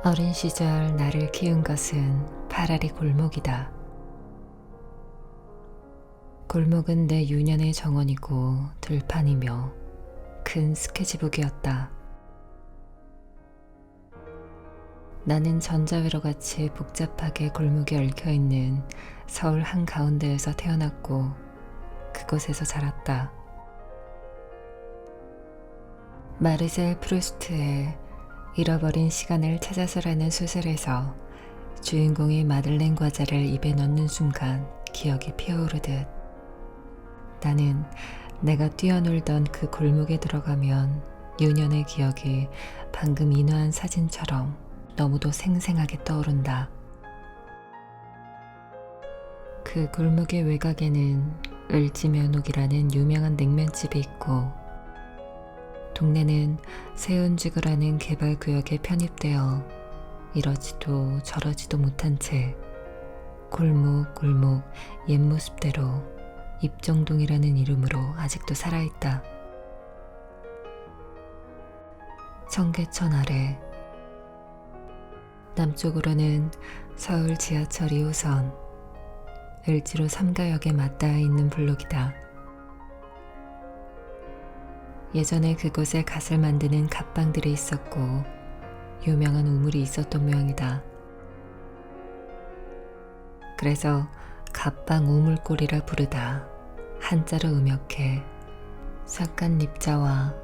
어린 시절 나를 키운 것은 파라리 골목이다. 골목은 내 유년의 정원이고 들판이며 큰 스케치북이었다. 나는 전자회로 같이 복잡하게 골목에 얽혀있는 서울 한가운데에서 태어났고 그곳에서 자랐다. 마르셀 프루스트의 잃어버린 시간을 찾아서라는 소설에서 주인공이 마들렌 과자를 입에 넣는 순간 기억이 피어오르듯 나는 내가 뛰어놀던 그 골목에 들어가면 유년의 기억이 방금 인화한 사진처럼 너무도 생생하게 떠오른다. 그 골목의 외곽에는 을지면옥이라는 유명한 냉면집이 있고 동네는 세운지구라는 개발구역에 편입되어 이러지도 저러지도 못한 채 골목 옛 모습대로 입정동이라는 이름으로 아직도 살아있다. 청계천 아래 남쪽으로는 서울 지하철 2호선 을지로 3가역에 맞닿아 있는 블록이다. 예전에 그곳에 갓을 만드는 갓방들이 있었고 유명한 우물이 있었던 모양이다. 그래서 갓방 우물골이라 부르다 한자로 음역해 삭간립자와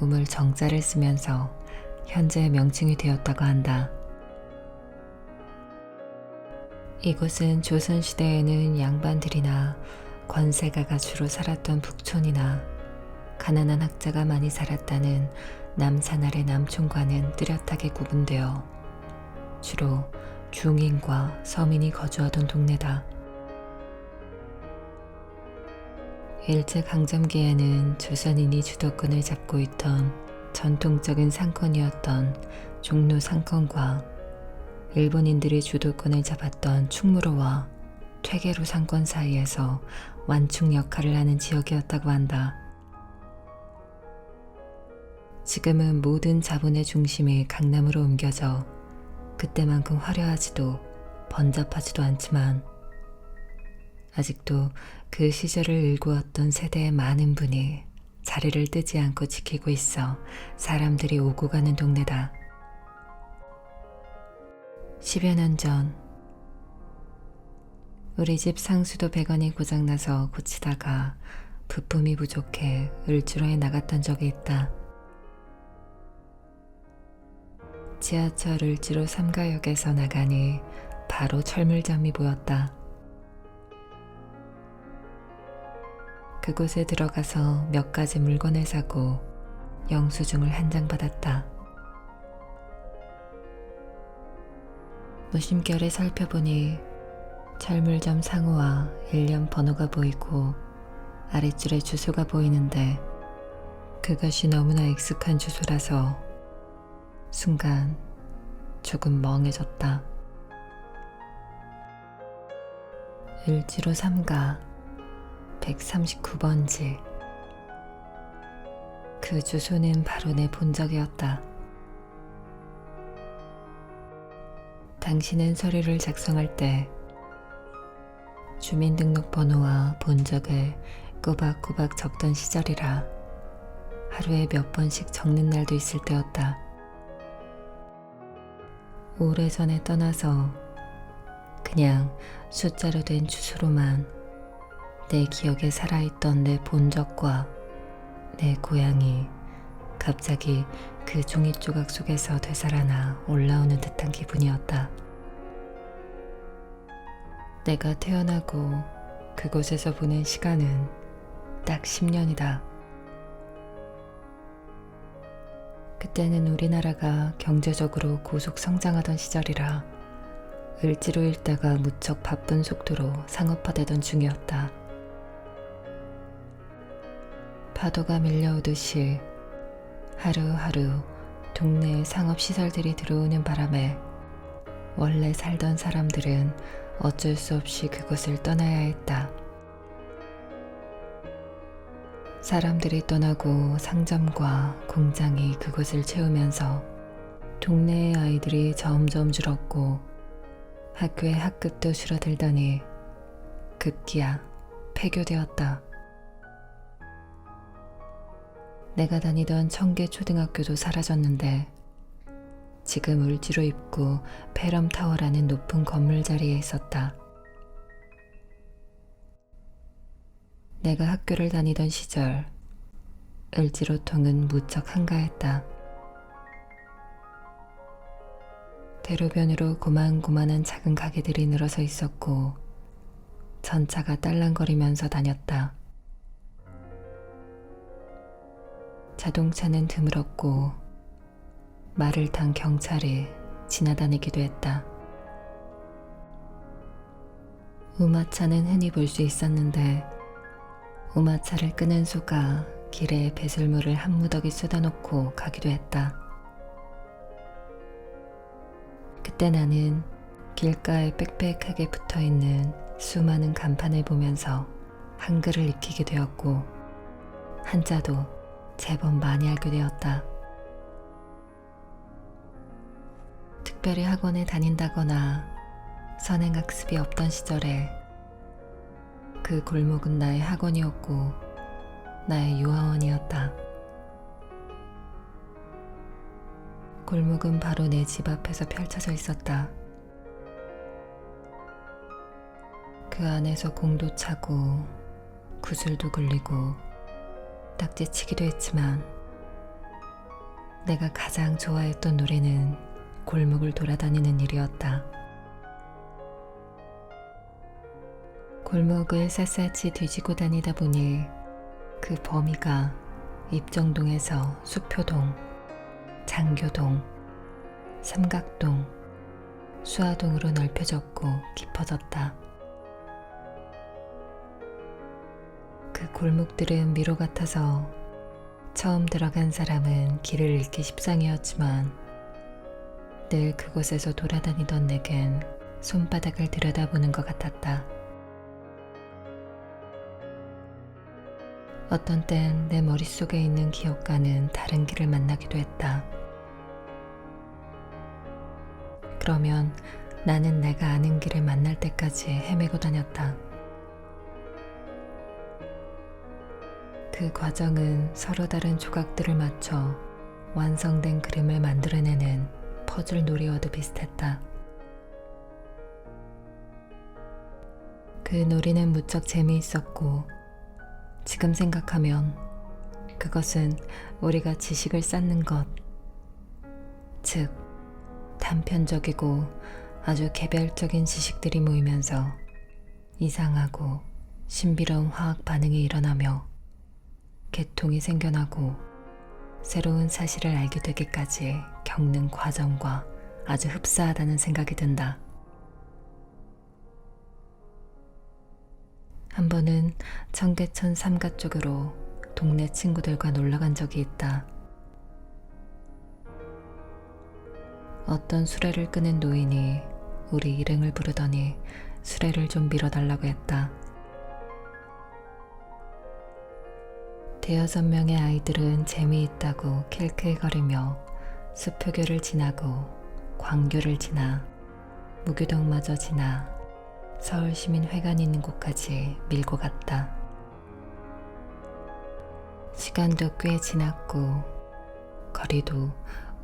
우물 정자를 쓰면서 현재의 명칭이 되었다고 한다. 이곳은 조선시대에는 양반들이나 권세가가 주로 살았던 북촌이나 가난한 학자가 많이 살았다는 남산 아래 남촌과는 뚜렷하게 구분되어 주로 중인과 서민이 거주하던 동네다. 일제강점기에는 조선인이 주도권을 잡고 있던 전통적인 상권이었던 종로 상권과 일본인들이 주도권을 잡았던 충무로와 퇴계로 상권 사이에서 완충 역할을 하는 지역이었다고 한다. 지금은 모든 자본의 중심이 강남으로 옮겨져 그때만큼 화려하지도 번잡하지도 않지만 아직도 그 시절을 일구었던 세대의 많은 분이 자리를 뜨지 않고 지키고 있어 사람들이 오고 가는 동네다. 10여 년 전 우리 집 상수도 배관이 고장나서 고치다가 부품이 부족해 을지로에 나갔던 적이 있다. 지하철 을지로 3가역에서 나가니 바로 철물점이 보였다. 그곳에 들어가서 몇 가지 물건을 사고 영수증을 한 장 받았다. 무심결에 살펴보니 철물점 상호와 일련 번호가 보이고 아랫줄에 주소가 보이는데 그것이 너무나 익숙한 주소라서 순간 조금 멍해졌다. 을지로 3가 139번지. 그 주소는 바로 내 본적이었다. 당신은 서류를 작성할 때 주민등록번호와 본적을 꼬박꼬박 적던 시절이라 하루에 몇 번씩 적는 날도 있을 때였다. 오래전에 떠나서 그냥 숫자로 된 주소로만 내 기억에 살아있던 내 본적과 내 고향이 갑자기 그 종이 조각 속에서 되살아나 올라오는 듯한 기분이었다. 내가 태어나고 그곳에서 보낸 시간은 딱 10년이다. 그때는 우리나라가 경제적으로 고속 성장하던 시절이라 을지로 일대가 무척 바쁜 속도로 상업화되던 중이었다. 파도가 밀려오듯이 하루하루 동네에 상업시설들이 들어오는 바람에 원래 살던 사람들은 어쩔 수 없이 그곳을 떠나야 했다. 사람들이 떠나고 상점과 공장이 그곳을 채우면서 동네의 아이들이 점점 줄었고 학교의 학급도 줄어들더니 급기야 폐교되었다. 내가 다니던 청계초등학교도 사라졌는데 지금 을지로 입구 페럼타워라는 높은 건물 자리에 있었다. 내가 학교를 다니던 시절 을지로통은 무척 한가했다. 대로변으로 고만고만한 작은 가게들이 늘어서 있었고 전차가 딸랑거리면서 다녔다. 자동차는 드물었고 말을 탄 경찰이 지나다니기도 했다. 우마차는 흔히 볼 수 있었는데 우마차를 끄는 소가 길에 배설물을 한 무더기 쏟아놓고 가기도 했다. 그때 나는 길가에 빽빽하게 붙어있는 수많은 간판을 보면서 한글을 익히게 되었고 한자도 제법 많이 알게 되었다. 특별히 학원에 다닌다거나 선행학습이 없던 시절에 그 골목은 나의 학원이었고 나의 유아원이었다. 골목은 바로 내 집 앞에서 펼쳐져 있었다. 그 안에서 공도 차고 구슬도 굴리고 딱지치기도 했지만 내가 가장 좋아했던 노래는 골목을 돌아다니는 일이었다. 골목을 샅샅이 뒤지고 다니다 보니 그 범위가 입정동에서 수표동, 장교동, 삼각동, 수화동으로 넓혀졌고 깊어졌다. 그 골목들은 미로 같아서 처음 들어간 사람은 길을 잃기 십상이었지만 늘 그곳에서 돌아다니던 내겐 손바닥을 들여다보는 것 같았다. 어떤 땐 내 머릿속에 있는 기억과는 다른 길을 만나기도 했다. 그러면 나는 내가 아는 길을 만날 때까지 헤매고 다녔다. 그 과정은 서로 다른 조각들을 맞춰 완성된 그림을 만들어내는 퍼즐 놀이와도 비슷했다. 그 놀이는 무척 재미있었고 지금 생각하면 그것은 우리가 지식을 쌓는 것, 즉 단편적이고 아주 개별적인 지식들이 모이면서 이상하고 신비로운 화학 반응이 일어나며 개통이 생겨나고 새로운 사실을 알게 되기까지 겪는 과정과 아주 흡사하다는 생각이 든다. 한 번은 청계천 삼가 쪽으로 동네 친구들과 놀러 간 적이 있다. 어떤 수레를 끄는 노인이 우리 일행을 부르더니 수레를 좀 밀어달라고 했다. 대여섯 명의 아이들은 재미있다고 킬킬거리며 수표교를 지나고 광교를 지나 무교동마저 지나 서울시민회관이 있는 곳까지 밀고 갔다. 시간도 꽤 지났고 거리도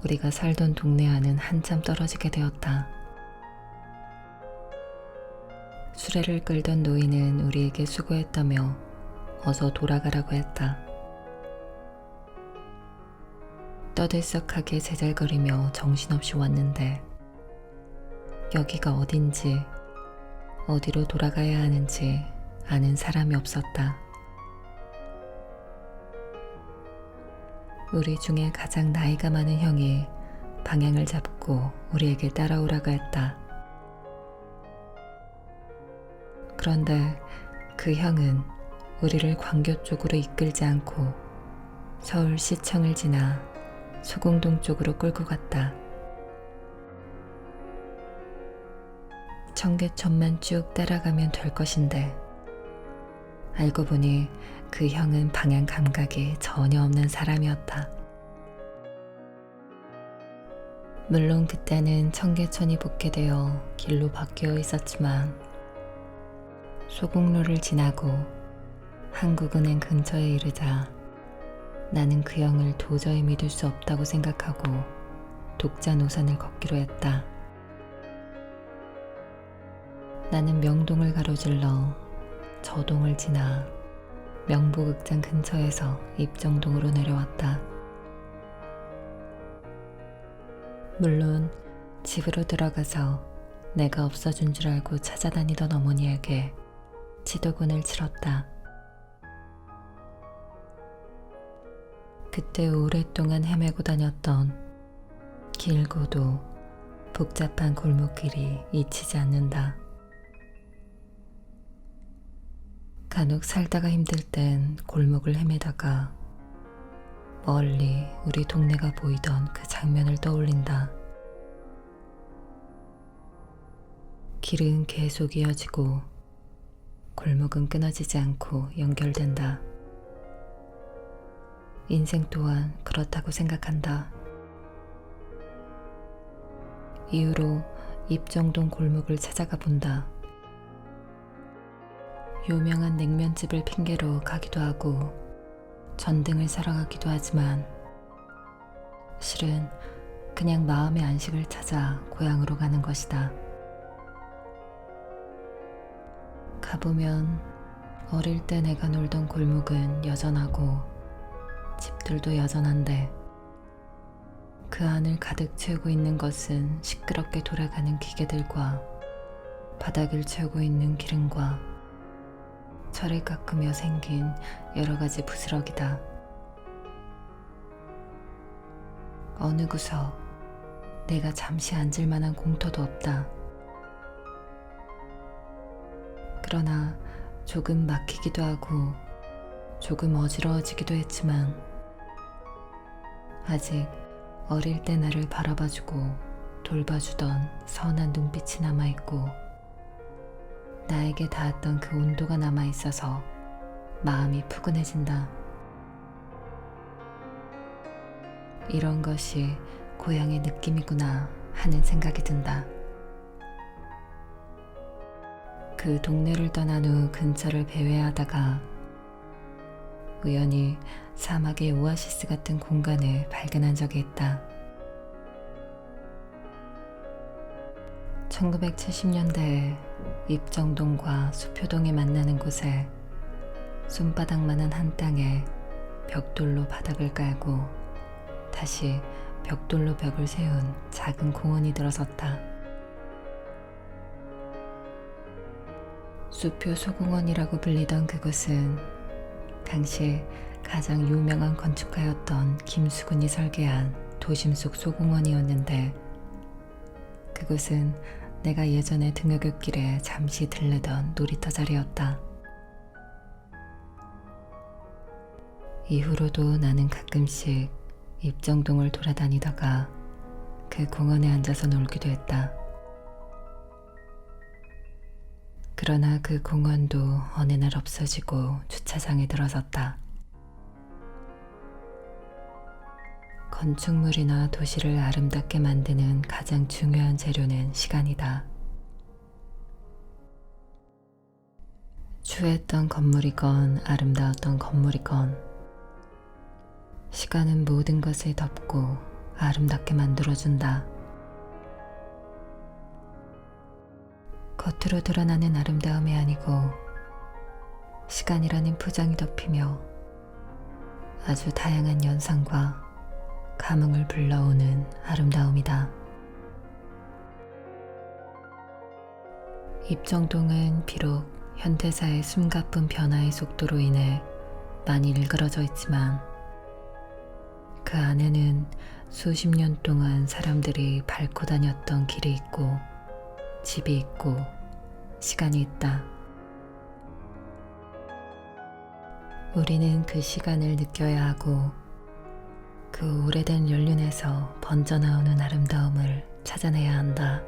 우리가 살던 동네와는 한참 떨어지게 되었다. 수레를 끌던 노인은 우리에게 수고했다며 어서 돌아가라고 했다. 떠들썩하게 제잘거리며 정신없이 왔는데 여기가 어딘지 어디로 돌아가야 하는지 아는 사람이 없었다. 우리 중에 가장 나이가 많은 형이 방향을 잡고 우리에게 따라오라고 했다. 그런데 그 형은 우리를 광교 쪽으로 이끌지 않고 서울시청을 지나 소공동 쪽으로 끌고 갔다. 청계천만 쭉 따라가면 될 것인데 알고 보니 그 형은 방향 감각이 전혀 없는 사람이었다. 물론 그때는 청계천이 복개되어 길로 바뀌어 있었지만 소곡로를 지나고 한국은행 근처에 이르자 나는 그 형을 도저히 믿을 수 없다고 생각하고 독자 노선을 걷기로 했다. 나는 명동을 가로질러 저동을 지나 명보극장 근처에서 입정동으로 내려왔다. 물론 집으로 들어가서 내가 없어진 줄 알고 찾아다니던 어머니에게 지도본을 치렀다. 그때 오랫동안 헤매고 다녔던 길고도 복잡한 골목길이 잊히지 않는다. 간혹 살다가 힘들 땐 골목을 헤매다가 멀리 우리 동네가 보이던 그 장면을 떠올린다. 길은 계속 이어지고 골목은 끊어지지 않고 연결된다. 인생 또한 그렇다고 생각한다. 이후로 입정동 골목을 찾아가 본다. 유명한 냉면집을 핑계로 가기도 하고 전등을 사러 가기도 하지만 실은 그냥 마음의 안식을 찾아 고향으로 가는 것이다. 가보면 어릴 때 내가 놀던 골목은 여전하고 집들도 여전한데 그 안을 가득 채우고 있는 것은 시끄럽게 돌아가는 기계들과 바닥을 채우고 있는 기름과 철을 깎으며 생긴 여러 가지 부스러기다. 어느 구석 내가 잠시 앉을 만한 공터도 없다. 그러나 조금 막히기도 하고 조금 어지러워지기도 했지만 아직 어릴 때 나를 바라봐주고 돌봐주던 선한 눈빛이 남아있고 나에게 닿았던 그 온도가 남아있어서 마음이 푸근해진다. 이런 것이 고향의 느낌이구나 하는 생각이 든다. 그 동네를 떠난 후 근처를 배회하다가 우연히 사막의 오아시스 같은 공간을 발견한 적이 있다. 1970년대에 입정동과 수표동이 만나는 곳에 손바닥만한 한 땅에 벽돌로 바닥을 깔고 다시 벽돌로 벽을 세운 작은 공원이 들어섰다. 수표 소공원이라고 불리던 그곳은 당시 가장 유명한 건축가였던 김수근이 설계한 도심 속 소공원이었는데 그곳은 내가 예전에 등굣길에 잠시 들르던 놀이터 자리였다. 이후로도 나는 가끔씩 입정동을 돌아다니다가 그 공원에 앉아서 놀기도 했다. 그러나 그 공원도 어느 날 없어지고 주차장에 들어섰다. 건축물이나 도시를 아름답게 만드는 가장 중요한 재료는 시간이다. 추했던 건물이건 아름다웠던 건물이건 시간은 모든 것을 덮고 아름답게 만들어준다. 겉으로 드러나는 아름다움이 아니고 시간이라는 포장이 덮이며 아주 다양한 연상과 감흥을 불러오는 아름다움이다. 입정동은 비록 현대사의 숨가쁜 변화의 속도로 인해 많이 일그러져 있지만 그 안에는 수십 년 동안 사람들이 밟고 다녔던 길이 있고 집이 있고 시간이 있다. 우리는 그 시간을 느껴야 하고 그 오래된 연륜에서 번져나오는 아름다움을 찾아내야 한다.